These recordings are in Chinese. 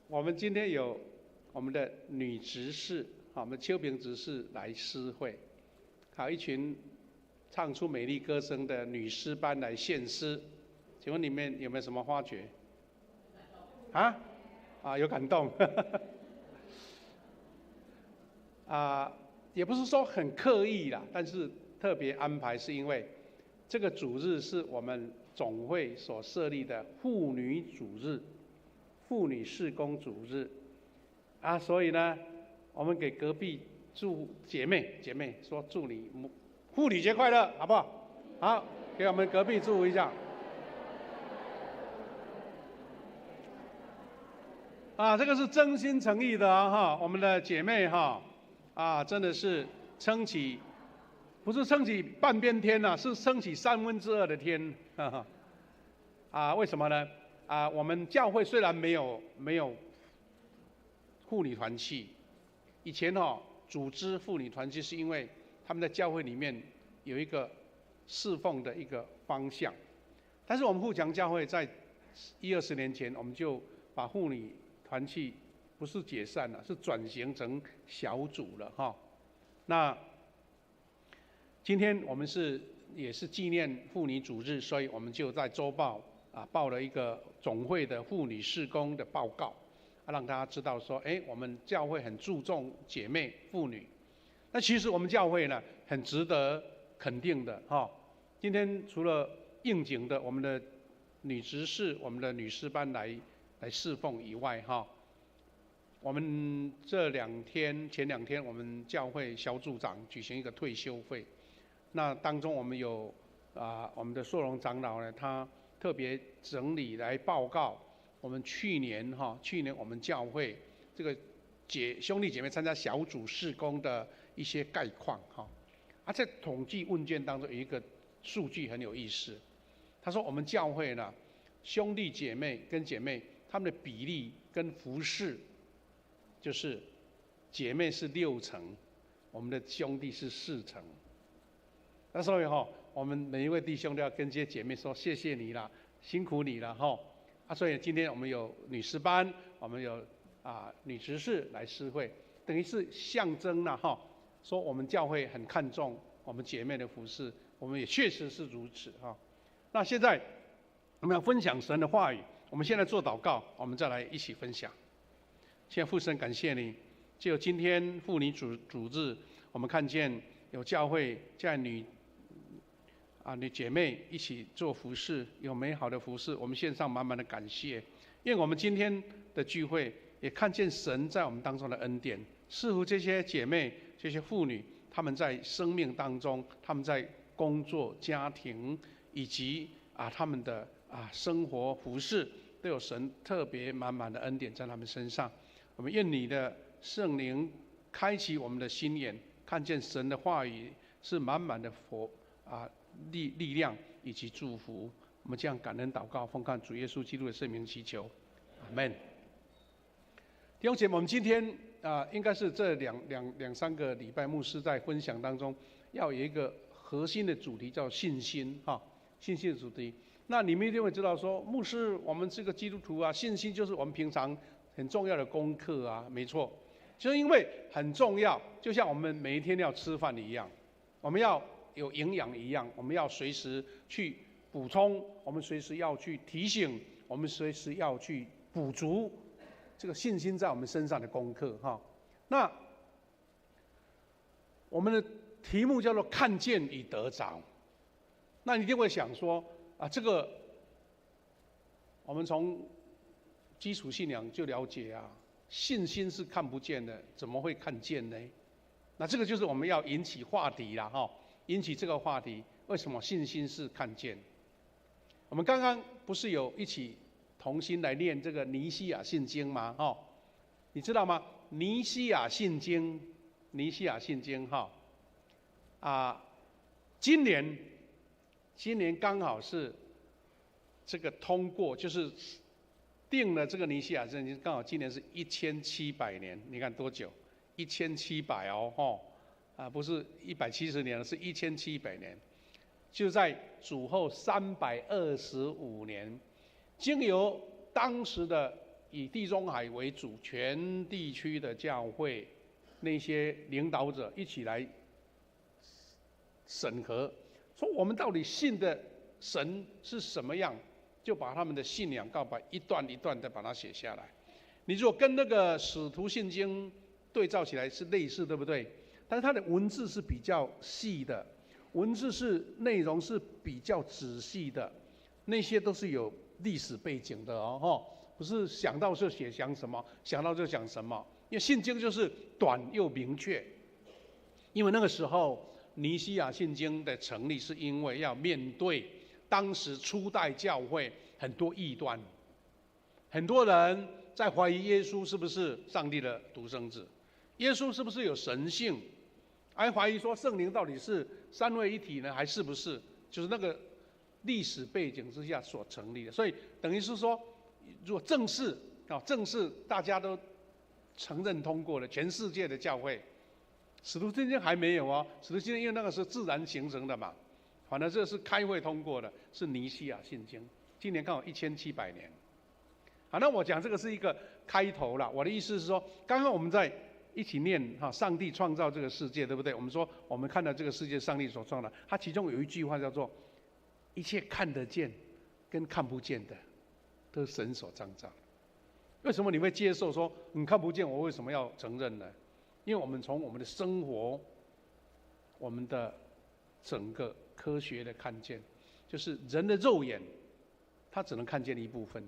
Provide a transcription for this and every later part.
我们今天有我们的女执事，我们邱平执事来诗会，还有一群唱出美丽歌声的女诗班来献诗。请问里面有没有什么发觉？有感动。也不是说很刻意啦，但是特别安排，是因为这个主日是我们总会所设立的妇女主日、妇女事工主日所以呢，我们给隔壁祝姐妹说祝你妇女节快乐，好不好？好，给我们隔壁祝一下。这个是真心诚意的我们的姐妹真的是撑起，不是撑起半边天是撑起2/3的天为什么呢？我们教会虽然没有妇女团契，以前组织妇女团契是因为他们在教会里面有一个侍奉的一个方向，但是我们富强教会在20年前，我们就把妇女团契不是解散了，是转型成小组了那今天我们也是纪念妇女主日，所以我们就在周报报了一个总会的妇女事工的报告让大家知道说，我们教会很注重姐妹妇女。那其实我们教会呢，很值得肯定的今天除了应景的我们的女执事、我们的女诗班来侍奉以外我们前2天我们教会小组长举行一个退休会，那当中我们有我们的硕荣长老呢，他特别整理来报告我们去年我们教会这个兄弟姐妹参加小组事工的一些概况在统计问卷当中有一个数据很有意思，他说我们教会呢，兄弟姐妹跟姐妹他们的比例跟服事，就是姐妹是6成，我们的兄弟是4成。那所以我们每一位弟兄都要跟这些姐妹说谢谢你啦，辛苦你了所以今天我们有女诗班，我们有女执事来诗会，等于是象征了说我们教会很看重我们姐妹的服事，我们也确实是如此那现在我们要分享神的话语，我们现在做祷告，我们再来一起分享。现在父神感谢你，就有今天妇女主日，我们看见有教会在女姐妹一起做服事，有美好的服事，我们献上满满的感谢。因为我们今天的聚会也看见神在我们当中的恩典，似乎这些姐妹、这些妇女，她们在生命当中，她们在工作、家庭以及她们的生活服事，都有神特别满满的恩典在她们身上。我们愿你的圣灵开启我们的心眼，看见神的话语是满满的力量以及祝福。我们这样感恩祷告，奉靠主耶稣基督的圣名祈求，阿们。弟兄姐妹，我们今天应该是这两三个礼拜牧师在分享当中要有一个核心的主题，叫信心信心的主题。那你们一定会知道说，牧师，我们这个基督徒信心就是我们平常很重要的功课没错，就是因为很重要，就像我们每一天要吃饭一样，我们要有营养一样，我们要随时去补充，我们随时要去提醒，我们随时要去补足这个信心在我们身上的功课那我们的题目叫做看见与得着。那你一定会想说这个我们从基础信仰就了解信心是看不见的，怎么会看见呢？那这个就是我们要引起话题啦引起这个话题，为什么信心是看见？我们刚刚不是有一起同心来念这个尼西亚信经吗你知道吗？尼西亚信经今年刚好是这个通过，就是定了这个尼西亚信经，刚好今年是1700年，你看多久？1700不是170年了，是1700年。就在主后325年，经由当时的以地中海为主，全地区的教会那些领导者一起来审核，说我们到底信的神是什么样，就把他们的信仰告白一段一段的把它写下来。你如果跟那个使徒信经对照起来是类似，对不对？但是它的文字是比较细的，文字是内容是比较仔细的，那些都是有历史背景的哦，不是想到就写讲什么，想到就讲什么。因为信经就是短又明确，因为那个时候尼西亚信经的成立是因为要面对当时初代教会很多异端，很多人在怀疑耶稣是不是上帝的独生子，耶稣是不是有神性，还怀疑说圣灵到底是三位一体呢，还是不是？就是那个历史背景之下所成立的，所以等于是说，如果正式大家都承认通过了，全世界的教会，使徒信经还没有哦，使徒信经因为那个是自然形成的嘛，反正这是开会通过的，是尼西亚信经，今年刚好1700年。好，那我讲这个是一个开头啦。我的意思是说，刚刚我们在一起念哈，上帝创造这个世界，对不对？我们说我们看到这个世界，上帝所创造，它其中有一句话叫做“一切看得见跟看不见的，都是神所创造的”。为什么你会接受说你看不见，我为什么要承认呢？因为我们从我们的生活，我们的整个科学的看见，就是人的肉眼，它只能看见一部分。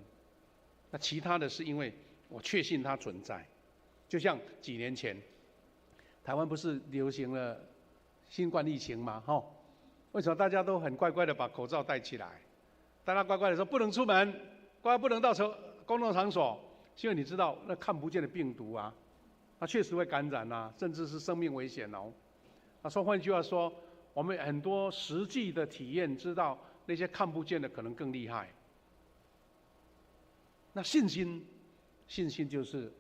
那其他的是因为我确信它存在，就像几年前，台湾不是流行了新冠疫情吗？为什么大家都很乖乖的把口罩戴起来？大家乖乖的说不能出门，乖不能到公共场所，因为你知道那看不见的病毒啊，它确实会感染啊，甚至是生命危险哦。说换句话说，我们很多实际的体验知道那些看不见的可能更厉害。那信心就是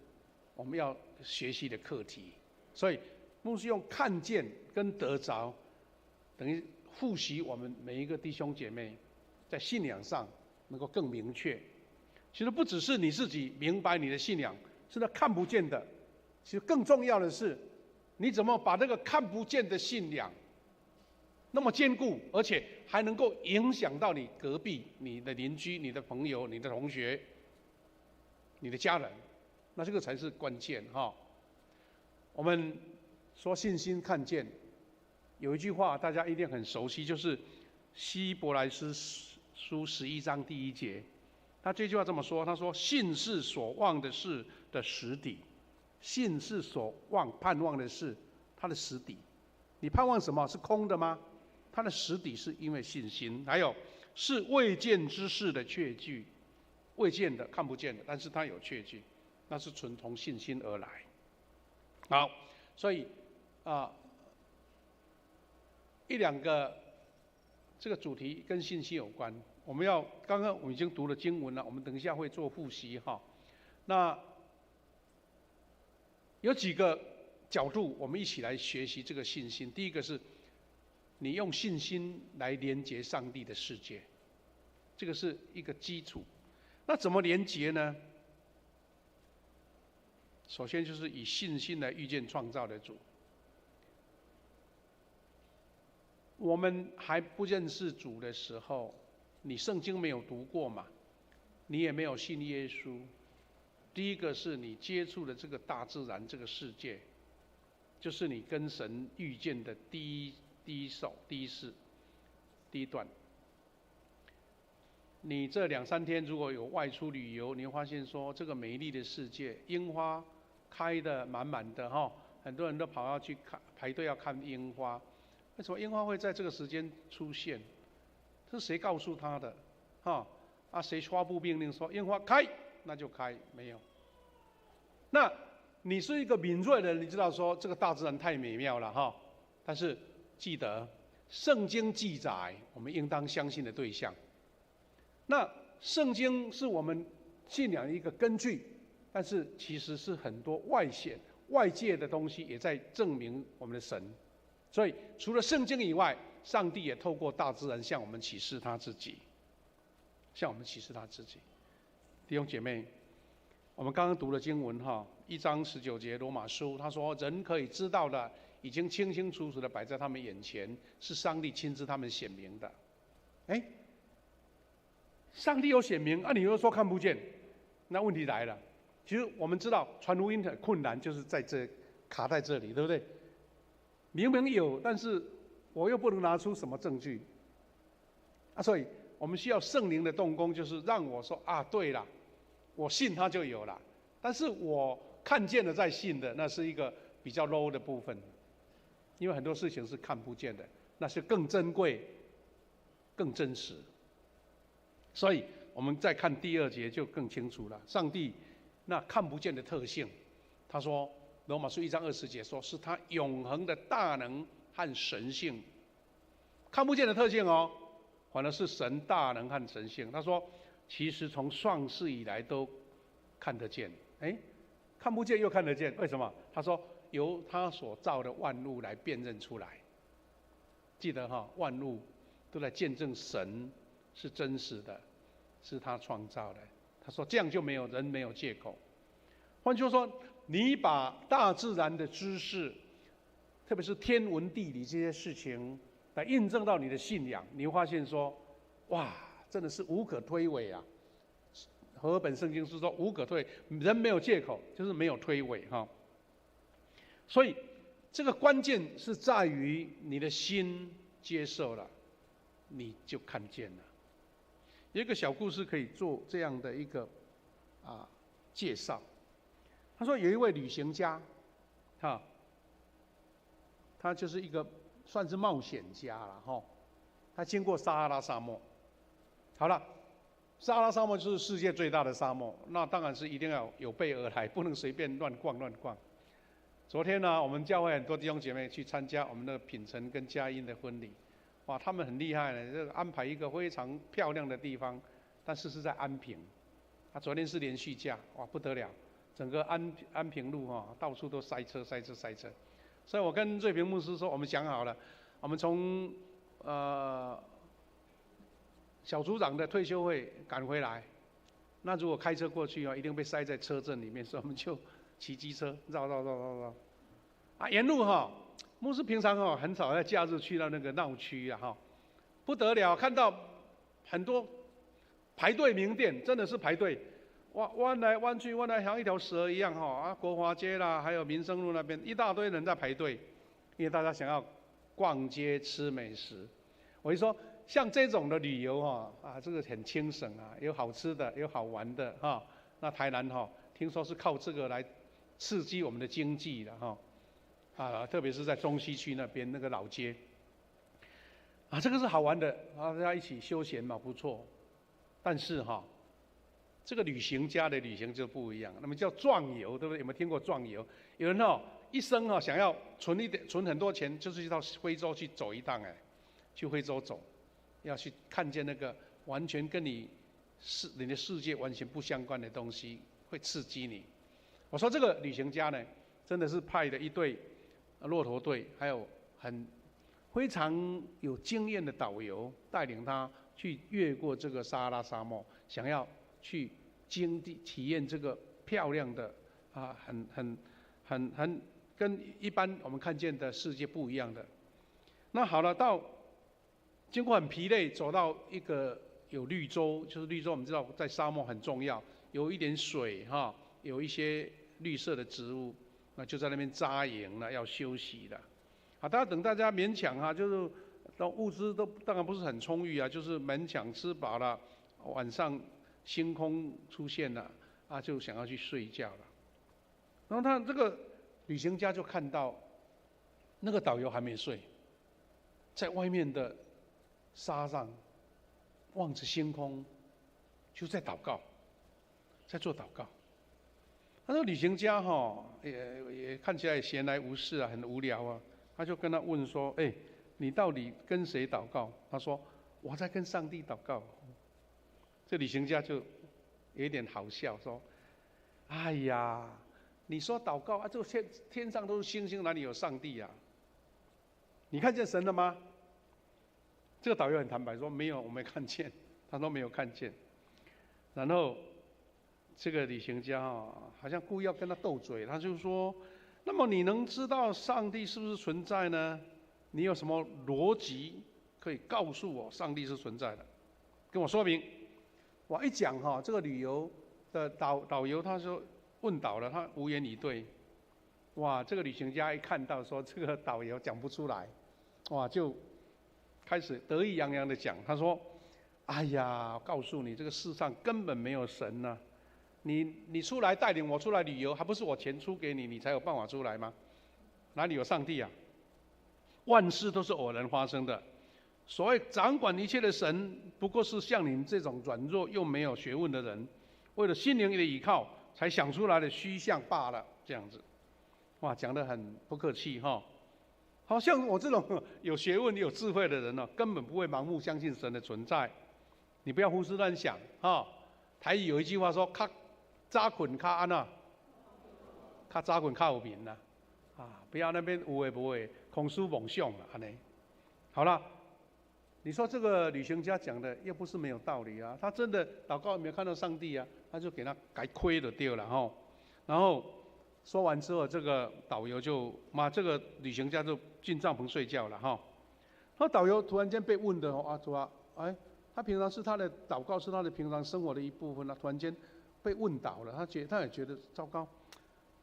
我们要学习的课题，所以牧师用看见跟得着，等于复习我们每一个弟兄姐妹在信仰上能够更明确。其实不只是你自己明白你的信仰，是那看不见的。其实更重要的是，你怎么把这个看不见的信仰那么坚固，而且还能够影响到你隔壁、你的邻居、你的朋友、你的同学、你的家人，那这个才是关键哈。我们说信心看见，有一句话大家一定很熟悉，就是希伯来书11章第1节。他这句话这么说，他说：“信是所望的事的实底，信是所盼望的事，它的实底。你盼望什么？是空的吗？它的实底是因为信心。还有是未见之事的确据。”未见的、看不见的，但是它有确据，那是纯从信心而来。好，所以一两个这个主题跟信心有关。刚刚我们已经读了经文了，我们等一下会做复习哈。那有几个角度，我们一起来学习这个信心。第一个是，你用信心来连接上帝的世界，这个是一个基础。那怎么连结呢？首先就是以信心来遇见创造的主。我们还不认识主的时候，你圣经没有读过嘛，你也没有信耶稣。第一个是你接触的这个大自然这个世界，就是你跟神遇见的第一段。你这2、3天如果有外出旅游，你会发现说这个美丽的世界，樱花开得满满的哈，很多人都要去排队要看樱花。为什么樱花会在这个时间出现？这是谁告诉他的？谁发布命令说樱花开，那就开？没有。那你是一个敏锐的人，你知道说这个大自然太美妙了哈。但是记得，圣经记载我们应当相信的对象。那圣经是我们信仰的一个根据，但是其实是很多外界的东西也在证明我们的神。所以除了圣经以外，上帝也透过大自然向我们启示他自己，弟兄姐妹，我们刚刚读的经文1章19节罗马书，他说人可以知道的，已经清清楚楚的摆在他们眼前，是上帝亲自他们显明的。哎，上帝有显明啊，你又说看不见，那问题来了。其实我们知道传福音很困难，就是在这卡在这里，对不对？明明有，但是我又不能拿出什么证据啊，所以我们需要圣灵的动工，就是让我说啊，对了，我信他就有了。但是我看见了再信的，那是一个比较 low 的部分，因为很多事情是看不见的，那是更珍贵、更真实。所以我们再看第2节就更清楚了，上帝那看不见的特性，他说罗马书1章20节说，是他永恒的大能和神性。看不见的特性反而是神大能和神性。他说，其实从创世以来都看得见。看不见又看得见，为什么？他说由他所造的万物来辨认出来。记得万物都在见证神是真实的，是他创造的。他说这样就没有人没有借口。换句话说，你把大自然的知识，特别是天文地理这些事情来印证到你的信仰，你会发现说，哇，真的是无可推诿啊！和合本圣经是说无可推，人没有借口，就是没有推诿所以这个关键是在于你的心接受了，你就看见了。有一个小故事可以做这样的一个介绍。他说有一位旅行家，他就是一个算是冒险家了他经过撒哈拉沙漠。好了，撒哈拉沙漠就是世界最大的沙漠，那当然是一定要有备而来，不能随便乱逛。昨天呢，我们教会很多弟兄姐妹去参加我们的品成跟佳音的婚礼，哇，他们很厉害呢，就安排一个非常漂亮的地方，但是是在安平。昨天是连续假，哇，不得了，整个安平路到处都塞车。所以我跟瑞平牧师说，我们想好了，我们从小组长的退休会赶回来，那如果开车过去一定被塞在车阵里面，所以我们就骑机车绕。沿路牧师平常很少在假日去到那个闹区不得了，看到很多排队名店，真的是排队，弯来弯去，弯来像一条蛇一样国华街啦，还有民生路那边一大堆人在排队，因为大家想要逛街吃美食。我就说，像这种的旅游这个很轻省有好吃的，有好玩的那台南听说是靠这个来刺激我们的经济的特别是在中西区那边那个老街这个是好玩的大家一起休闲嘛，不错。但是这个旅行家的旅行就不一样，那么叫壮游，对不对？有没有听过壮游？有人一生想要存很多钱，就是去到非洲去走一趟去非洲走，要去看见那个完全跟你的世界完全不相关的东西，会刺激你。我说这个旅行家呢，真的是派的一队骆驼队，还有非常有经验的导游带领他去越过这个撒哈拉沙漠，想要去体验这个漂亮的很跟一般我们看见的世界不一样的。那好了，经过很疲累，走到一个有绿洲，就是绿洲我们知道在沙漠很重要，有一点水有一些绿色的植物，那就在那边扎营了，要休息了。等大家勉强就是物资都当然不是很充裕就是勉强吃饱了，晚上星空出现了就想要去睡觉了。然后他这个旅行家就看到那个导游还没睡，在外面的沙上望着星空，就在祷告，在做祷告。他说旅行家也看起来闲来无事很无聊他就跟他问说：“你到底跟谁祷告？”他说：“我在跟上帝祷告。”这旅行家就有一点好笑，说：“哎呀，你说祷告这天上都是星星，哪里有上帝啊？你看见神了吗？”这个导游很坦白说：“没有，我没看见。”他说：“没有看见。”然后这个旅行家好像故意要跟他斗嘴，他就说：那么你能知道上帝是不是存在呢？你有什么逻辑可以告诉我上帝是存在的？跟我说明。我一讲这个旅游的导游他说问倒了，他无言以对。哇，这个旅行家一看到说这个导游讲不出来，哇，就开始得意洋洋的讲，他说：哎呀，告诉你，这个世上根本没有神呢、你出来带领我出来旅游，还不是我钱出给你，你才有办法出来吗？哪里有上帝啊？万事都是偶然发生的。所谓掌管一切的神，不过是像你们这种软弱又没有学问的人，为了心灵的依靠才想出来的虚像罢了。这样子，哇，讲得很不客气哈。好像我这种有学问、有智慧的人根本不会盲目相信神的存在。你不要胡思乱想哈。台语有一句话说：“较早困较安呐，较早困较有名呐。”不要那边有诶无诶，空思妄想了，安尼。好了，你说这个旅行家讲的又不是没有道理啊。他真的祷告有没有看到上帝啊？他就给他改亏了丢了哈。然后说完之后，这个导游这个旅行家就进帐篷睡觉了哈。那导游突然间被问的主啊，他平常是他的祷告是他的平常生活的一部分，突然间被问倒了，他也觉得糟糕，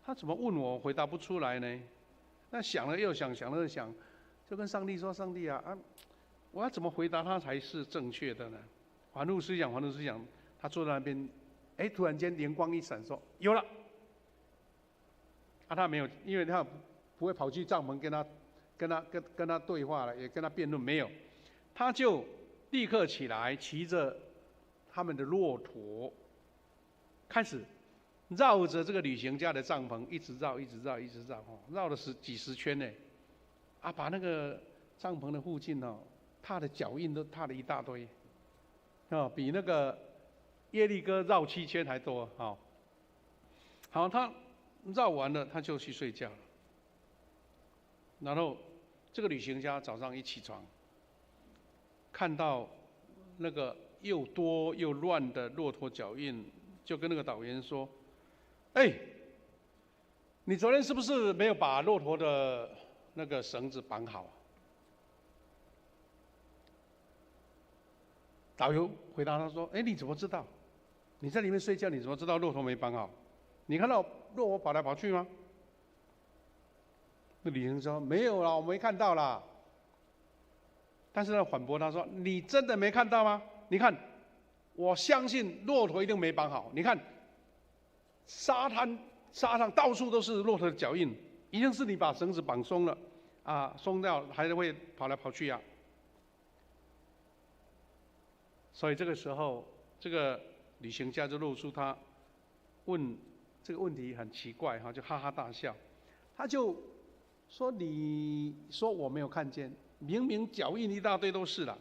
他怎么问我回答不出来呢？那想了又想，想了又想，就跟上帝说：上帝啊，我要怎么回答他才是正确的呢？反复思想，他坐在那边，突然间灵光一闪，说有了。他没有，因为他不会跑去帐篷跟他对话了，也跟他辩论，没有，他就立刻起来，骑着他们的骆驼，开始绕着这个旅行家的帐篷一直绕，绕了几十圈呢，把那个帐篷的附近踏的脚印都踏了一大堆，比那个耶利哥绕7圈还多，好，他绕完了，他就去睡觉了。然后这个旅行家早上一起床，看到那个又多又乱的骆驼脚印，就跟那个导员说：你昨天是不是没有把骆驼的那个绳子绑好？导游回答他说：你怎么知道？你在里面睡觉，你怎么知道骆驼没绑好？你看到骆驼跑来跑去吗？那旅行说：没有啦，我没看到啦。但是他反驳他说：你真的没看到吗？你看，我相信骆驼一定没绑好。你看，沙上到处都是骆驼的脚印，一定是你把绳子绑松了，松掉还是会跑来跑去啊。所以这个时候，这个旅行家就露出他问这个问题很奇怪就哈哈大笑。他就说：你说我没有看见，明明脚印一大堆都是了，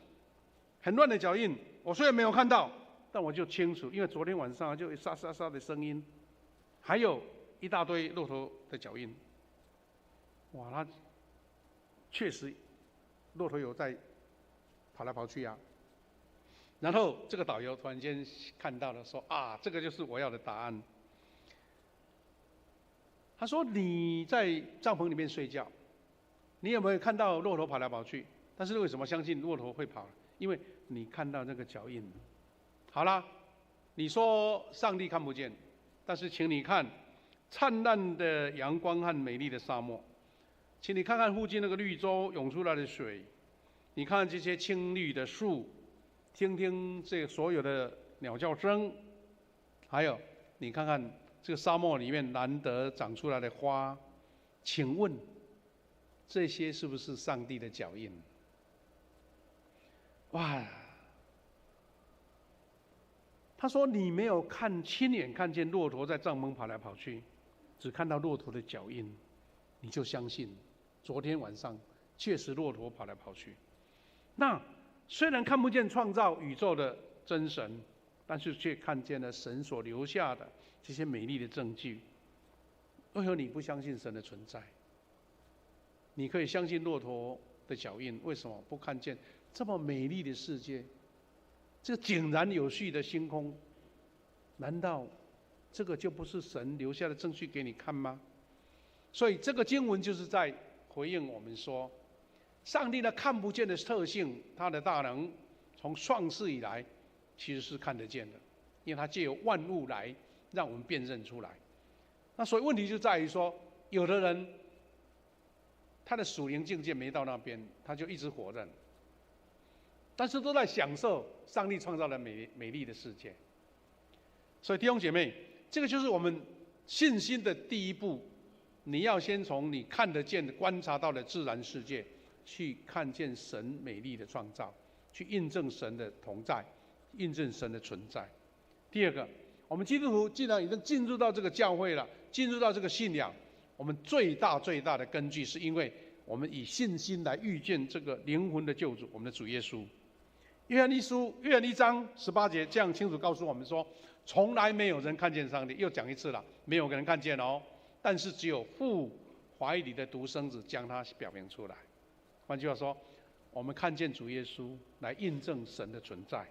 很乱的脚印，我虽然没有看到，但我就清楚，因为昨天晚上就沙沙沙的声音，还有一大堆骆驼的脚印。哇，他确实骆驼有在跑来跑去啊。然后这个导游突然间看到了，说：这个就是我要的答案。他说：你在帐篷里面睡觉，你有没有看到骆驼跑来跑去？但是为什么相信骆驼会跑？因为你看到那个脚印。好啦，你说上帝看不见，但是请你看灿烂的阳光和美丽的沙漠，请你看看附近那个绿洲涌出来的水，你看这些青绿的树，听听这所有的鸟叫声，还有你看看这个沙漠里面难得长出来的花，请问这些是不是上帝的脚印？哇！他说：你没有亲眼看见骆驼在帐篷跑来跑去，只看到骆驼的脚印，你就相信昨天晚上确实骆驼跑来跑去。那虽然看不见创造宇宙的真神，但是却看见了神所留下的这些美丽的证据。为何你不相信神的存在？你可以相信骆驼的脚印，为什么不看见这么美丽的世界？这井然有序的星空，难道这个就不是神留下的证据给你看吗？所以这个经文就是在回应我们说，上帝的看不见的特性，他的大能，从创世以来其实是看得见的，因为他借由万物来让我们辨认出来。那所以问题就在于说，有的人他的属灵境界没到那边，他就一直活着，但是都在享受上帝创造的美丽的世界。所以弟兄姐妹，这个就是我们信心的第一步，你要先从你看得见的、观察到的自然世界，去看见神美丽的创造，去印证神的同在，印证神的存在。第二个，我们基督徒既然已经进入到这个教会了，进入到这个信仰，我们最大的根据，是因为我们以信心来遇见这个灵魂的救主，我们的主耶稣。约翰1章18节这样清楚告诉我们说，从来没有人看见上帝。又讲一次了，没有人看见哦，但是只有父怀里的独生子将他表明出来。换句话说，我们看见主耶稣来印证神的存在，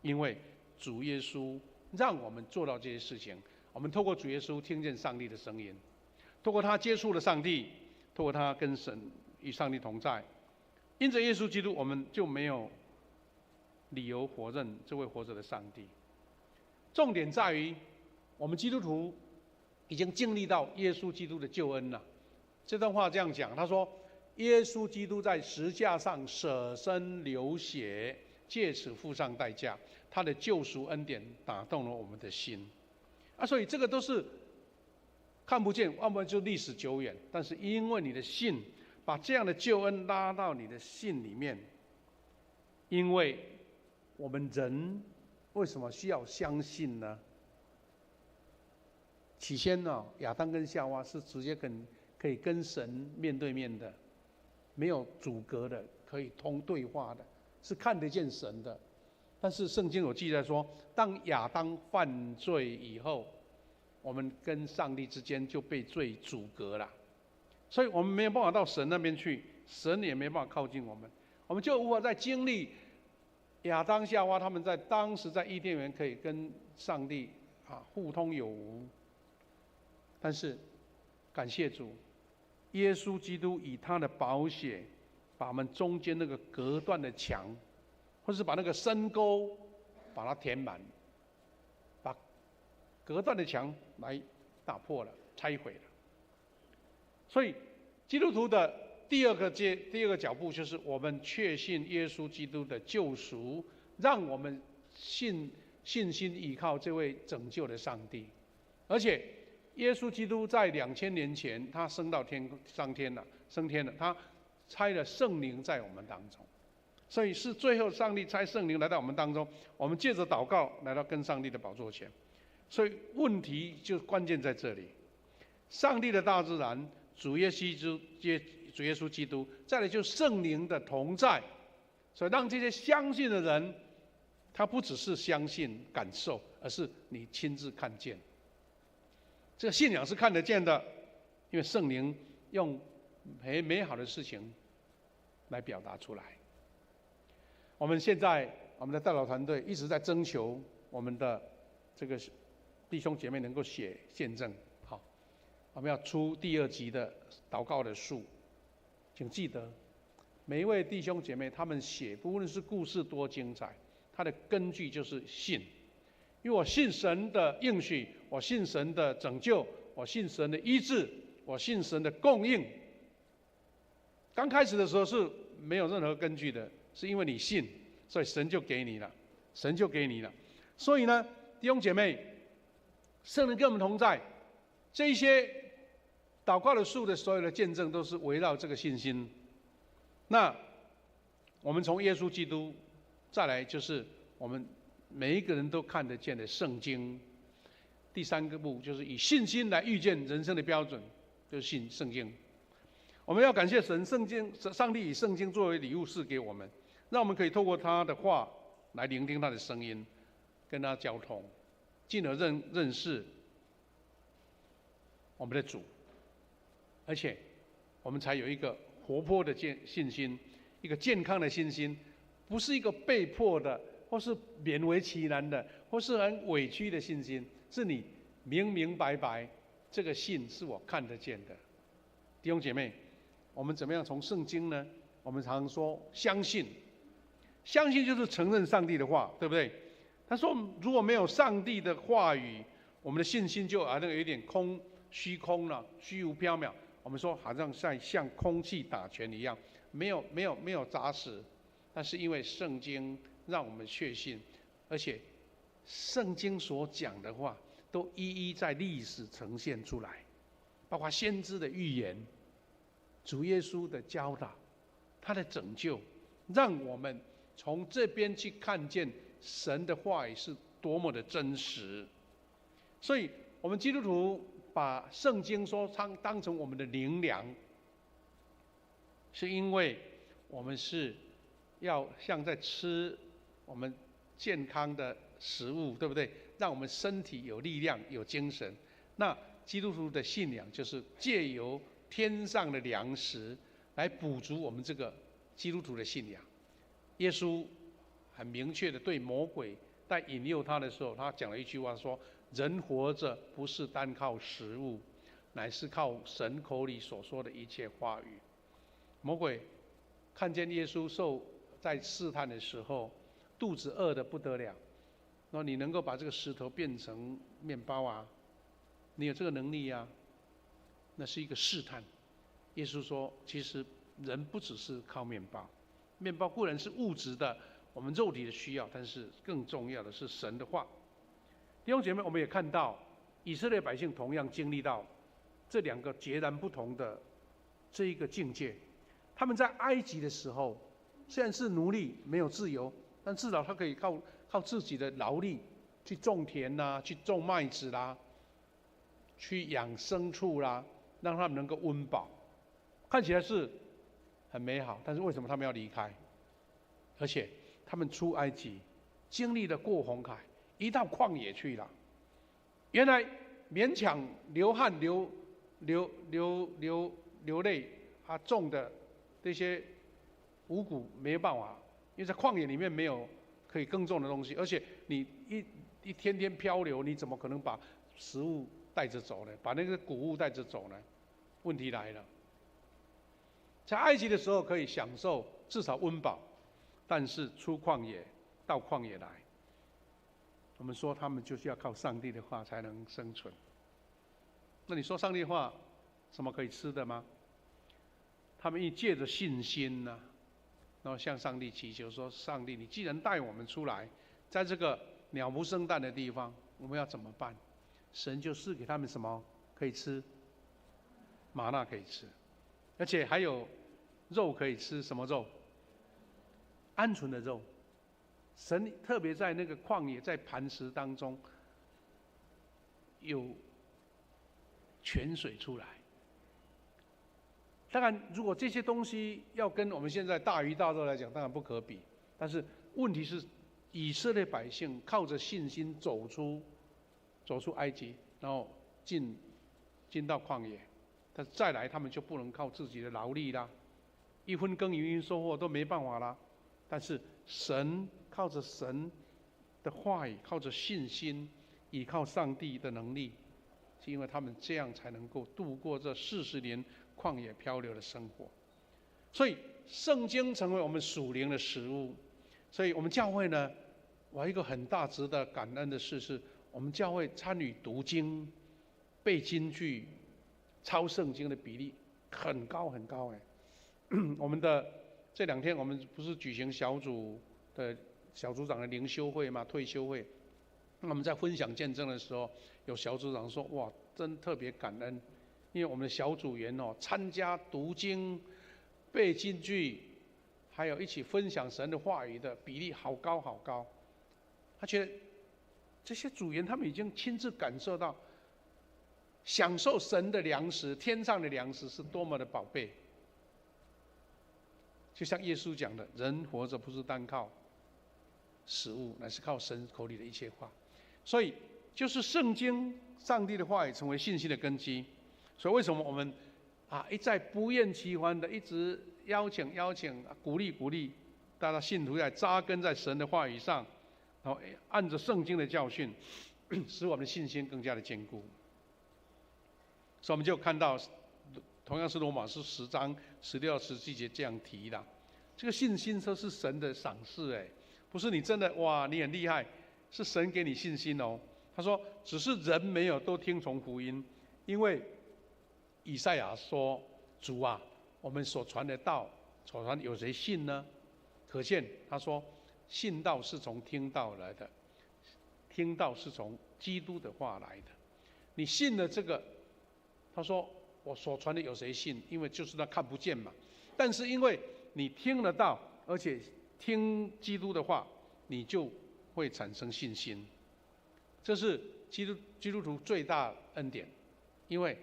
因为主耶稣让我们做到这些事情。我们透过主耶稣听见上帝的声音，透过他接触了上帝，透过他跟神与上帝同在。因着耶稣基督，我们就没有理由否认这位活着的上帝。重点在于，我们基督徒已经经历到耶稣基督的救恩了。这段话这样讲，他说：耶稣基督在十架上舍身流血，借此付上代价，他的救赎恩典打动了我们的心。所以这个都是看不见，要不然就历史久远。但是因为你的信，把这样的救恩拉到你的信里面。因为我们人为什么需要相信呢？起先呢，亚当跟夏娃是直接可以跟神面对面的，没有阻隔的，可以通对话的，是看得见神的。但是圣经有记载说，当亚当犯罪以后，我们跟上帝之间就被罪阻隔了，所以我们没有办法到神那边去，神也没办法靠近我们，我们就无法再经历亚当夏娃他们在当时在伊甸园可以跟上帝互通有无。但是感谢主，耶稣基督以他的宝血把我们中间那个隔断的墙，或是把那个深沟把它填满，把隔断的墙来打破了，拆毁了。所以基督徒的第二个脚步，就是我们确信耶稣基督的救赎，让我们信心依靠这位拯救的上帝。而且耶稣基督在2000年前，他升天了，他差了圣灵在我们当中。所以是最后上帝差圣灵来到我们当中，我们借着祷告来到跟上帝的宝座前。所以问题就关键在这里，上帝的大自然，主耶稣基督，再来就是圣灵的同在，所以让这些相信的人，他不只是相信感受，而是你亲自看见。这个信仰是看得见的，因为圣灵用美好的事情来表达出来。我们现在我们的代祷团队一直在征求我们的这个弟兄姐妹能够写见证。好，我们要出第2集的祷告的书，请记得每一位弟兄姐妹他们写，不论是故事多精彩，他的根据就是信。因为我信神的应许，我信神的拯救，我信神的医治，我信神的供应。刚开始的时候是没有任何根据的，是因为你信，所以神就给你了，神就给你了。所以呢，弟兄姐妹，圣灵跟我们同在，这一些祷告的树的所有的见证都是围绕这个信心。那我们从耶稣基督，再来就是我们每一个人都看得见的圣经。第3个步就是以信心来遇见人生的标准，就是信圣经。我们要感谢神，上帝以圣经作为礼物赐给我们，让我们可以透过他的话来聆听他的声音，跟他交通，进而认识我们的主，而且我们才有一个活泼的信心，一个健康的信心，不是一个被迫的，或是勉为其难的，或是很委屈的信心，是你明明白白，这个信是我看得见的。弟兄姐妹，我们怎么样从圣经呢？我们常说相信，相信就是承认上帝的话，对不对？他说如果没有上帝的话语，我们的信心就好像有点虚空了，虚无缥缈。我们说好像在像空气打拳一样，没有扎实。但是因为圣经让我们确信，而且圣经所讲的话都一一在历史呈现出来，包括先知的预言、主耶稣的教导、他的拯救，让我们从这边去看见神的话语是多么的真实。所以我们基督徒把圣经说当成我们的灵粮，是因为我们是要像在吃我们健康的食物，对不对？让我们身体有力量、有精神。那基督徒的信仰就是借由天上的粮食来补足我们这个基督徒的信仰。耶稣很明确的对魔鬼在引诱他的时候，他讲了一句话说：人活着不是单靠食物，乃是靠神口里所说的一切话语。魔鬼看见耶稣在试探的时候，肚子饿得不得了，说你能够把这个石头变成面包啊？你有这个能力啊？那是一个试探。耶稣说，其实人不只是靠面包，面包固然是物质的，我们肉体的需要，但是更重要的是神的话。弟兄姐妹，我们也看到以色列百姓同样经历到这两个截然不同的这一个境界。他们在埃及的时候，虽然是奴隶，没有自由，但至少他可以靠自己的劳力去种田啦，去种麦子啦，去养牲畜啦，让他们能够温饱。看起来是很美好，但是为什么他们要离开？而且他们出埃及，经历了过红海，一到旷野去了。原来勉强流汗流泪，他种的这些五谷没有办法，因为在旷野里面没有可以耕种的东西，而且你一天天漂流，你怎么可能把食物带着走呢？把那个谷物带着走呢？问题来了，在埃及的时候可以享受至少温饱，但是出旷野到旷野来，我们说他们就是要靠上帝的话才能生存。那你说上帝的话什么可以吃的吗？他们一借着信心呢，然后向上帝祈求说：上帝，你既然带我们出来，在这个鸟不生蛋的地方，我们要怎么办？神就赐给他们什么可以吃？玛纳可以吃，而且还有肉可以吃。什么肉？鹌鹑的肉。神特别在那个旷野，在磐石当中有泉水出来。当然，如果这些东西要跟我们现在大鱼大肉来讲，当然不可比。但是问题是，以色列百姓靠着信心走出埃及，然后进到旷野，但再来他们就不能靠自己的劳力啦，一分耕耘一分收获都没办法啦。但是靠着神的话语，靠着信心，依靠上帝的能力，是因为他们这样才能够度过这40年旷野漂流的生活。所以圣经成为我们属灵的食物。所以我们教会呢，我有一个很大值得感恩的事是，我们教会参与读经、背金句、抄圣经的比例很高很高哎。我们的这2天我们不是举行小组长的灵修会吗？退休会。那我们在分享见证的时候，有小组长说：哇，真特别感恩，因为我们的小组员参加读经、背金句，还有一起分享神的话语的比例好高好高。他觉得这些组员他们已经亲自感受到，享受神的粮食、天上的粮食是多么的宝贝。就像耶稣讲的，人活着不是单靠食物，乃是靠神口里的一切话。所以就是圣经上帝的话语成为信心的根基。所以为什么我们一再不厌其烦的一直邀请、鼓励大家信徒在扎根在神的话语上，然后按着圣经的教训使我们的信心更加的坚固。所以我们就看到，同样是罗马书10章16到17节这样提的，这个信心说是神的赏赐，不是你真的哇你很厉害，是神给你信心哦。他说，只是人没有都听从福音，因为以赛亚说，主啊，我们所传的道，所传有谁信呢？可见他说，信道是从听道来的，听道是从基督的话来的。你信了这个，他说我所传的有谁信？因为就是他看不见嘛。但是因为你听得到，而且听基督的话，你就会产生信心。这是基督徒最大恩典，因为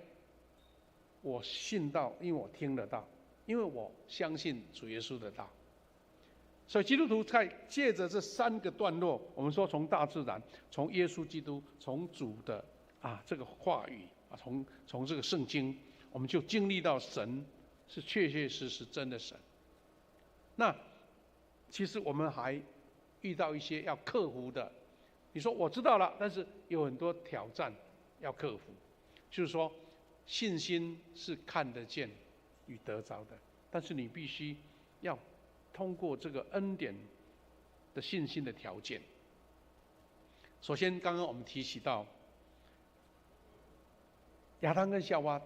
我信道，因为我听得到，因为我相信主耶稣的道。所以基督徒在借着这3个段落，我们说从大自然，从耶稣基督，从主的这个话语从这个圣经，我们就经历到神是确确实实真的神。那其实我们还遇到一些要克服的。你说我知道了，但是有很多挑战要克服。就是说，信心是看得见与得着的，但是你必须要通过这个恩典的信心的条件。首先，刚刚我们提起到亚当跟夏娃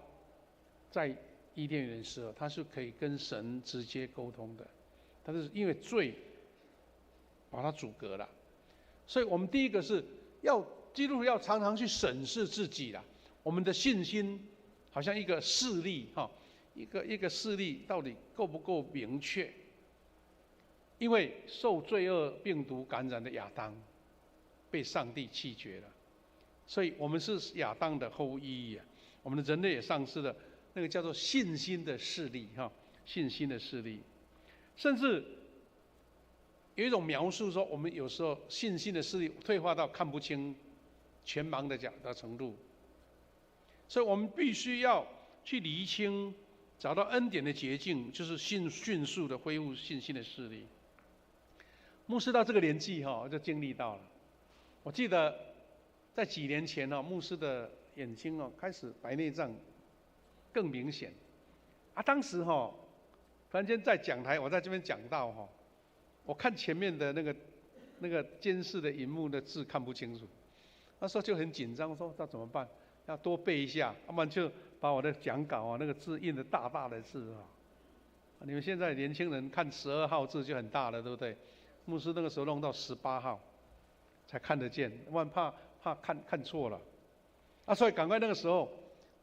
在伊甸园的时候，他是可以跟神直接沟通的，但是因为罪把他阻隔了。所以我们第一个是基督徒要常常去审视自己啦，我们的信心好像一个视力一个视力到底够不够明确？因为受罪恶病毒感染的亚当被上帝弃绝了，所以我们是亚当的后裔我们的人类也丧失了那个叫做信心的视力信心的视力，甚至有一种描述说，我们有时候信心的视力退化到看不清、全盲的程度。所以我们必须要去厘清，找到恩典的捷径，就是迅速的恢复信心的视力。牧师到这个年纪就经历到了。我记得在几年前牧师的眼睛开始白内障更明显。当时突然间在讲台，我在这边讲到我看前面的那个监视的荧幕的字看不清楚，那时候就很紧张，说那怎么办？要多背一下，要不然就把我的讲稿那个字印的大大的字你们现在年轻人看12号字就很大了，对不对？牧师那个时候弄到18号才看得见，不然怕看错了。所以赶快那个时候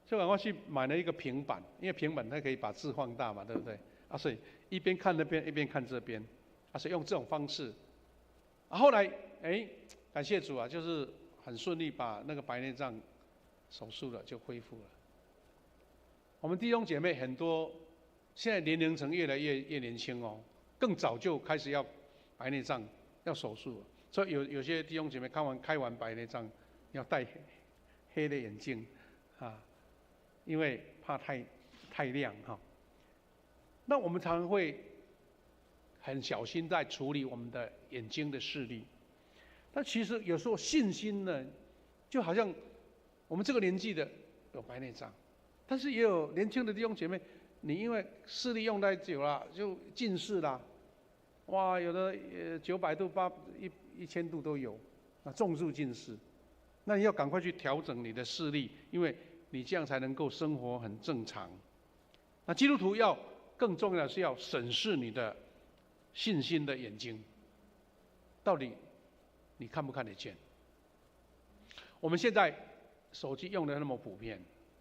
就赶快去买了一个平板，因为平板它可以把字放大嘛，对不对？所以一边看那边一边看这边。所以用这种方式，后来感谢主就是很顺利把那个白内障手术了，就恢复了。我们弟兄姐妹很多，现在年龄层越来越年轻更早就开始要白内障要手术了。所以有些弟兄姐妹开完白内障要戴黑的眼镜因为怕太亮那我们常常会很小心在处理我们的眼睛的视力，但其实有时候信心呢，就好像我们这个年纪的有白内障，但是也有年轻的弟兄姐妹，你因为视力用太久了就近视啦，哇，有的900度、1000度都有，重度近视，那你要赶快去调整你的视力，因为你这样才能够生活很正常。那基督徒更重要的是要审视你的信心的眼睛，到底你看不看得见？我们现在手机用的那么普遍，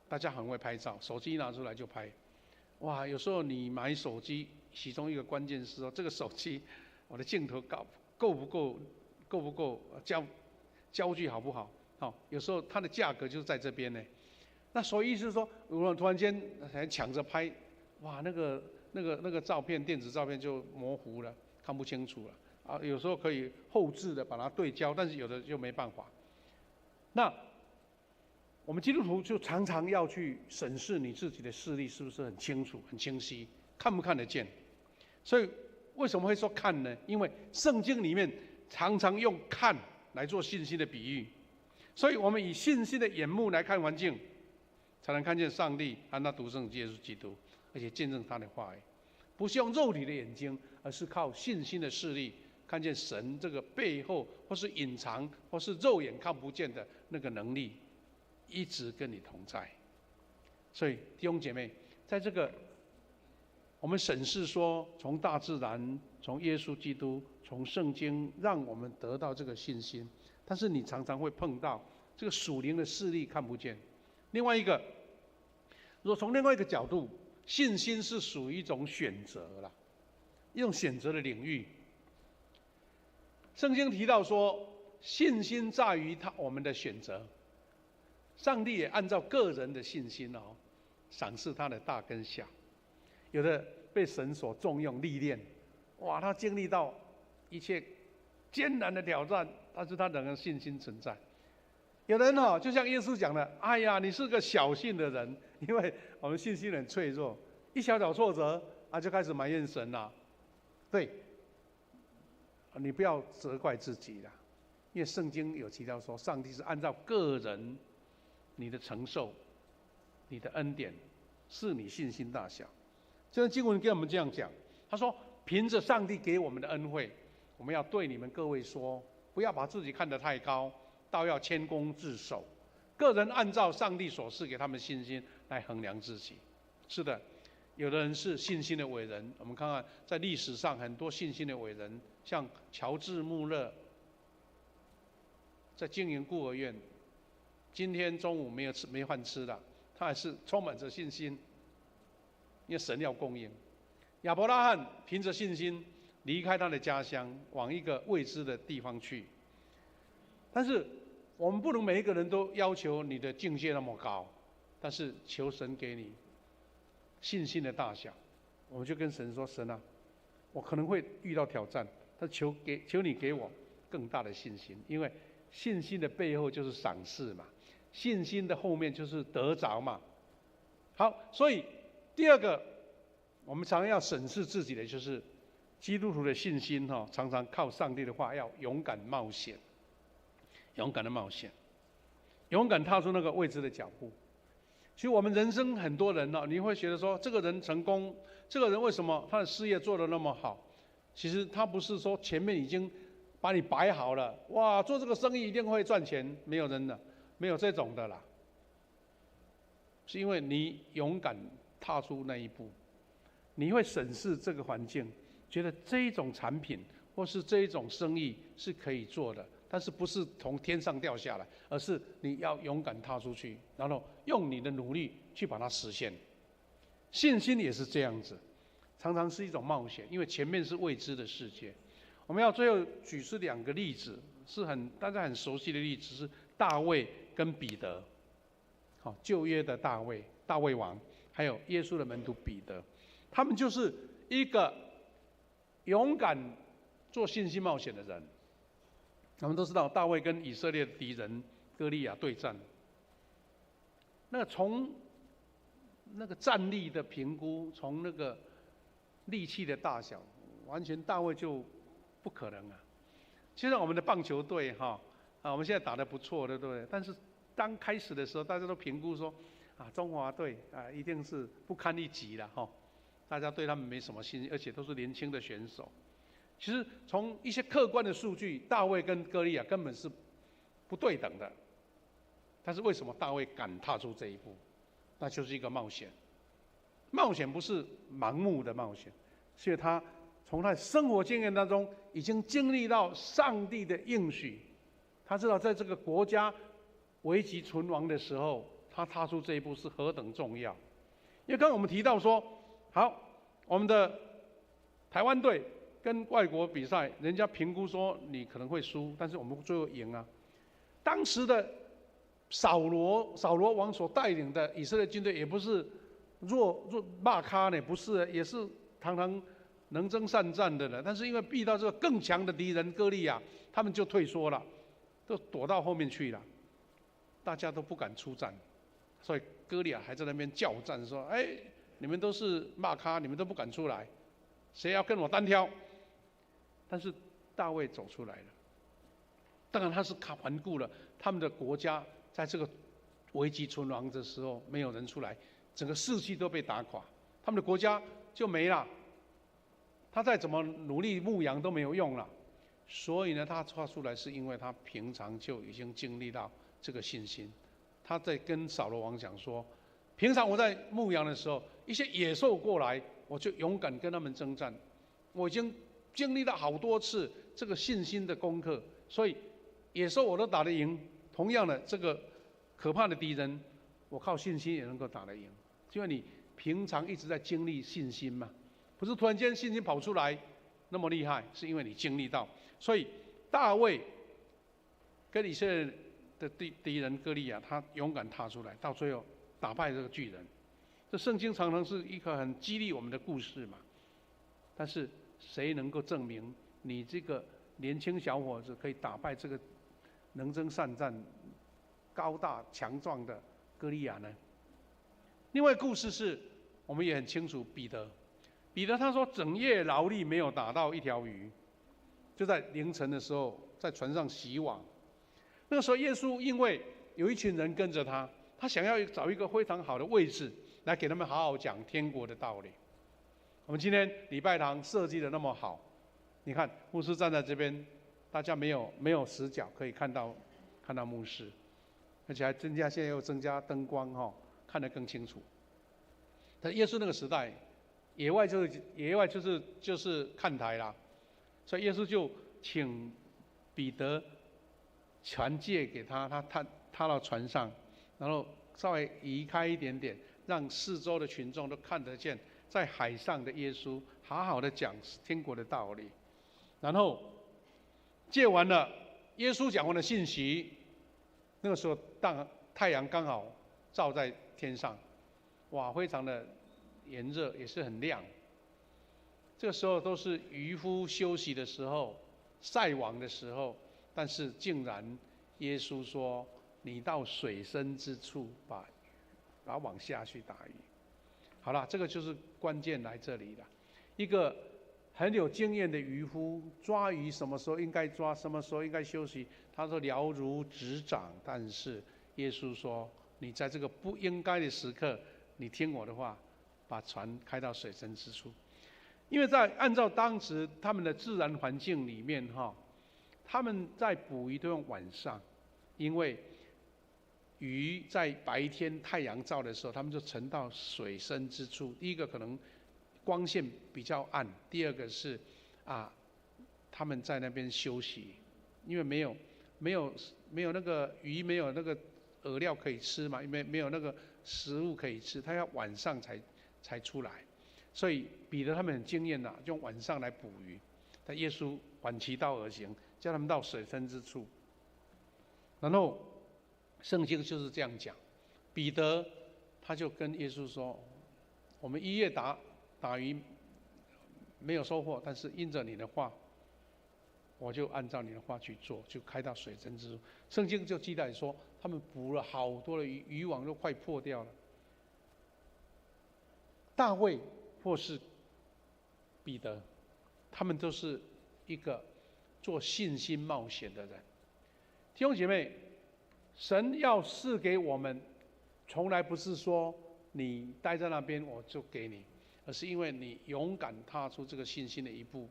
大家很会拍照，手机拿出来就拍。哇，有时候你买手机，其中一个关键是说，这个手机我的镜头够不够焦距好不好？有时候它的价格就是在这边呢。那所以是说，如果突然间还抢着拍，哇，那个照片，电子照片就模糊了，看不清楚了有时候可以后置的把它对焦，但是有的就没办法。那我们基督徒就常常要去审视你自己的视力是不是很清楚、很清晰，看不看得见。所以为什么会说看呢？因为圣经里面常常用看来做信心的比喻。所以我们以信心的眼目来看环境，才能看见上帝和他独生子耶稣基督，而且见证他的话语。不是用肉体的眼睛，而是靠信心的视力，看见神这个背后或是隐藏或是肉眼看不见的那个能力，一直跟你同在。所以弟兄姐妹，在这个我们审视说，从大自然、从耶稣基督、从圣经，让我们得到这个信心。但是你常常会碰到这个属灵的势力看不见。另外一个，如果从另外一个角度，信心是属于一种选择啦，一种选择的领域。圣经提到说，信心在于我们的选择。上帝也按照个人的信心赏赐他的大跟小。有的被神所重用历练，哇，他经历到一切艰难的挑战，但是他仍然信心存在。有人就像耶稣讲的，哎呀，你是个小信的人，因为我们信心很脆弱，一小小挫折就开始埋怨神了。对，你不要责怪自己啦，因为圣经有提到说，上帝是按照个人你的承受、你的恩典，是你信心大小。这段经文跟我们这样讲，他说：凭着上帝给我们的恩惠，我们要对你们各位说，不要把自己看得太高，倒要谦恭自守。个人按照上帝所赐给他们信心来衡量自己。是的，有的人是信心的伟人。我们看看在历史上很多信心的伟人，像乔治·穆勒，在经营孤儿院，今天中午没饭吃了，他还是充满着信心。因为神要供应。亚伯拉罕凭着信心离开他的家乡，往一个未知的地方去。但是我们不能每一个人都要求你的境界那么高，但是求神给你信心的大小。我们就跟神说：神啊，我可能会遇到挑战，但求你给我更大的信心，因为信心的背后就是赏赐嘛，信心的后面就是得着嘛。好，所以第二个，我们常常要审视自己的，就是基督徒的信心常常靠上帝的话，要勇敢冒险，勇敢的冒险，勇敢踏出那个未知的脚步。其实我们人生很多人你会觉得说，这个人成功，这个人为什么他的事业做得那么好？其实他不是说前面已经把你摆好了，哇，做这个生意一定会赚钱，没有人的，没有这种的啦。是因为你勇敢踏出那一步，你会审视这个环境，觉得这一种产品或是这一种生意是可以做的，但是不是从天上掉下来，而是你要勇敢踏出去，然后用你的努力去把它实现。信心也是这样子，常常是一种冒险，因为前面是未知的世界。我们要最后举出两个例子，是大家很熟悉的例子，是大卫跟彼得。好，旧约的大卫王，还有耶稣的门徒彼得，他们就是一个勇敢做信心冒险的人。我们都知道，大卫跟以色列的敌人歌利亚对战，从那个战力的评估，从那个力气的大小，完全大卫就不可能啊。就像我们的棒球队我们现在打得不错，对不对？但是刚开始的时候，大家都评估说，中华队一定是不堪一击了大家对他们没什么信心，而且都是年轻的选手。其实从一些客观的数据，大卫跟歌利亚根本是不对等的。但是为什么大卫敢踏出这一步？那就是一个冒险。冒险不是盲目的冒险，是因为他从他的生活经验当中已经经历到上帝的应许，他知道在这个国家危急存亡的时候，他踏出这一步是何等重要。因为刚刚我们提到说，好，我们的台湾队跟外国比赛，人家评估说你可能会输，但是我们最后赢啊。当时的扫罗王所带领的以色列军队也不是弱咖呢，不是，也是常常能征善战的人。但是因为遇到这个更强的敌人歌利亚，他们就退缩了，都躲到后面去了，大家都不敢出战。所以歌利亚还在那边叫战说：“哎，你们都是骂咖，你们都不敢出来，谁要跟我单挑？”但是大卫走出来了，当然他是环顾了他们的国家，在这个危急存亡的时候，没有人出来，整个士气都被打垮，他们的国家就没了。他再怎么努力牧羊都没有用了。所以呢，他画出来是因为他平常就已经经历到这个信心。他在跟扫罗王讲说，平常我在牧羊的时候，一些野兽过来，我就勇敢跟他们征战。我已经经历了好多次这个信心的功课，所以野兽我都打得赢。同样的，这个可怕的敌人，我靠信心也能够打得赢。因为你平常一直在经历信心嘛，不是突然间信心跑出来那么厉害，是因为你经历到。所以大卫跟以色列的敌人歌利亚，他勇敢踏出来，到最后打败这个巨人。这圣经常常是一个很激励我们的故事嘛。但是谁能够证明你这个年轻小伙子可以打败这个能征善战、高大强壮的歌利亚呢？另外故事是我们也很清楚，彼得他说整夜劳力没有打到一条鱼，就在凌晨的时候在船上洗网。那个时候耶稣因为有一群人跟着他，他想要找一个非常好的位置来给他们好好讲天国的道理。我们今天礼拜堂设计的那么好，你看牧师站在这边，大家没有死角可以看到牧师，而且还现在又增加灯光看得更清楚。但耶稣那个时代，野外就是看台啦，所以耶稣就请彼得船借给他，他踏到船上，然后稍微移开一点点，让四周的群众都看得见在海上的耶稣好好的讲天国的道理。然后借完了，耶稣讲完的信息，那个时候太阳刚好照在天上，哇，非常的炎热，也是很亮。这个时候都是渔夫休息的时候，晒网的时候，但是竟然耶稣说：“你到水深之处把网下去打鱼。”好了，这个就是关键来这里了。一个很有经验的渔夫抓鱼，什么时候应该抓，什么时候应该休息，他说了如指掌。但是耶稣说：“你在这个不应该的时刻，你听我的话，把船开到水深之处。”因为按照当时他们的自然环境里面他们在捕鱼都用晚上，因为鱼在白天太阳照的时候，他们就沉到水深之处。第一个可能光线比较暗，第二个是他们在那边休息，因为没有那个鱼没有那个饵料可以吃嘛，因为没有那个食物可以吃，他要晚上才出来。所以彼得他们很经验用晚上来捕鱼。但耶稣反其道而行，叫他们到水深之处。然后圣经就是这样讲，彼得他就跟耶稣说：“我们一夜打鱼没有收获，但是因着你的话，我就按照你的话去做，就开到水深之处。”圣经就记载说，他们捕了好多的鱼，渔网都快破掉了。大卫或是彼得，他们都是一个做信心冒险的人。弟兄姐妹，神要赐给我们，从来不是说你待在那边我就给你，而是因为你勇敢踏出这个信心的一步，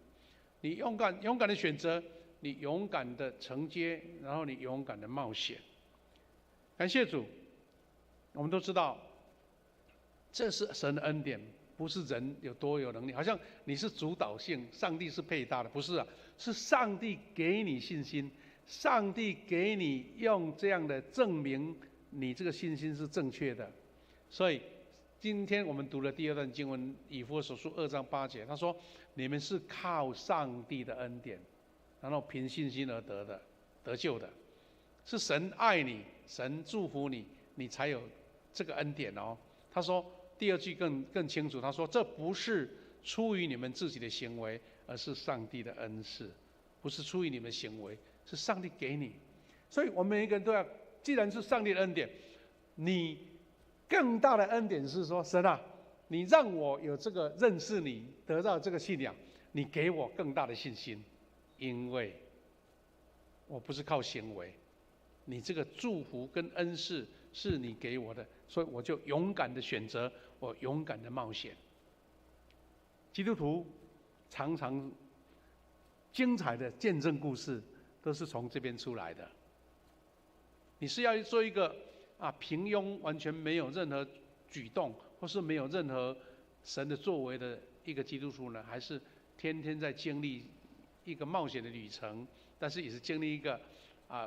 你勇敢的选择，你勇敢的承接，然后你勇敢的冒险。感谢主，我们都知道，这是神的恩典，不是人有多有能力，好像你是主导性，上帝是配搭的，不是是上帝给你信心，上帝给你用这样的证明你这个信心是正确的。所以今天我们读了第二段经文，以弗所书2章8节，他说：“你们是靠上帝的恩典，然后凭信心而得救的，是神爱你，神祝福你，你才有这个恩典哦。”他说第二句更清楚，他说：“这不是出于你们自己的行为，而是上帝的恩赐。”不是出于你们的行为，是上帝给你。所以我们每一个人都要，既然是上帝的恩典，你更大的恩典是说，神啊，你让我有这个认识你，得到这个信仰，你给我更大的信心，因为我不是靠行为，你这个祝福跟恩赐是你给我的，所以我就勇敢的选择，我勇敢的冒险。基督徒常常精彩的见证故事都是从这边出来的。你是要做一个平庸完全没有任何举动，或是没有任何神的作为的一个基督徒呢？还是天天在经历一个冒险的旅程，但是也是经历一个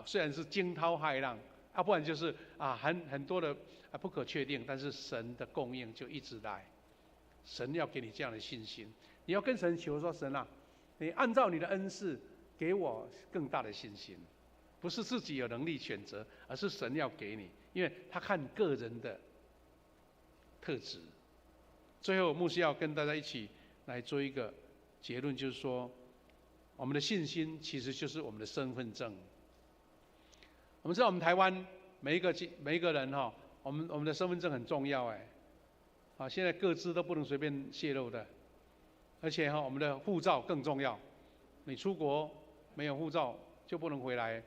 虽然是惊涛骇浪，不然就是很多的不可确定，但是神的供应就一直来。神要给你这样的信心，你要跟神求说：神啊，你按照你的恩赐给我更大的信心。不是自己有能力选择，而是神要给你，因为他看个人的特质。最后，牧师要跟大家一起来做一个结论，就是说，我们的信心其实就是我们的身份证。我们知道，我们台湾每一个人我们的身份证很重要现在各自都不能随便泄露的，而且我们的护照更重要，你出国没有护照就不能回来。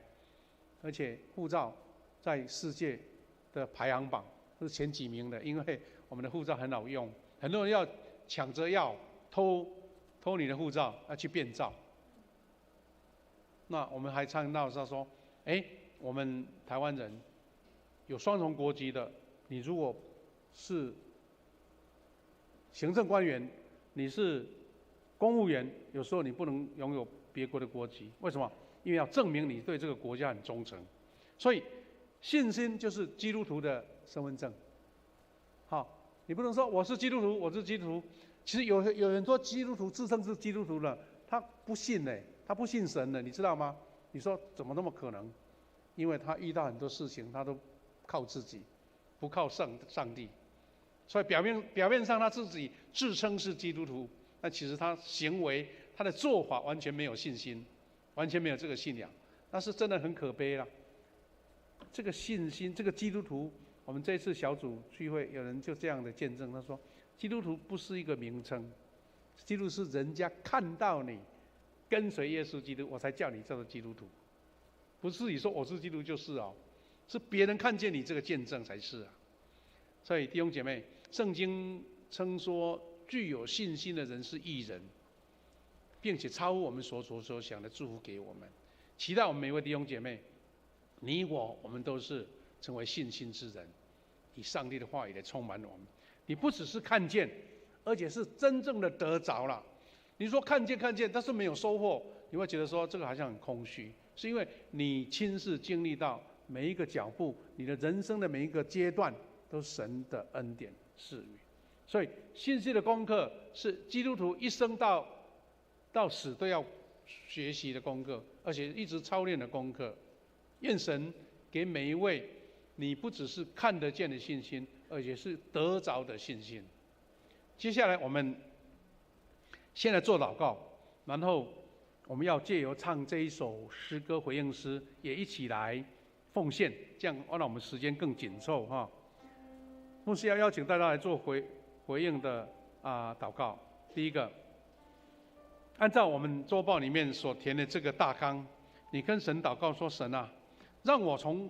而且护照在世界的排行榜是前几名的，因为我们的护照很好用，很多人要抢着要偷你的护照，要去变造。那我们还倡导说，我们台湾人有双重国籍的，你如果是行政官员，你是公务员，有时候你不能拥有别国的国籍，为什么？因为要证明你对这个国家很忠诚，所以信心就是基督徒的身份证。你不能说我是基督徒，我是基督徒。其实有很多基督徒自称是基督徒了，他不信他不信神的，你知道吗？你说怎么那么可能？因为他遇到很多事情，他都靠自己，不靠上帝。所以表面上他自己自称是基督徒，但其实他行为他的做法完全没有信心。完全没有这个信仰，那是真的很可悲了。这个信心，这个基督徒，我们这一次小组聚会，有人就这样的见证，他说：基督徒不是一个名称，基督徒是人家看到你跟随耶稣基督，我才叫你叫做基督徒，不是你说我是基督就是是别人看见你这个见证才是所以弟兄姐妹，圣经称说具有信心的人是义人，并且超乎我们所想的祝福给我们。期待我们每位弟兄姐妹，你我们都是成为信心之人，以上帝的话语来充满我们。你不只是看见，而且是真正的得着了。你说看见，但是没有收获，你会觉得说这个好像很空虚，是因为你亲自经历到每一个脚步，你的人生的每一个阶段都是神的恩典赐予。所以信心的功课是基督徒一生到死都要学习的功课，而且一直操练的功课。愿神给每一位你不只是看得见的信心，而且是得着的信心。接下来我们现在做祷告，然后我们要借由唱这一首诗歌回应诗，也一起来奉献，这样让我们时间更紧凑牧师要邀请大家来做回应的祷告。第一个，按照我们周报里面所填的这个大纲，你跟神祷告说：神啊，让我从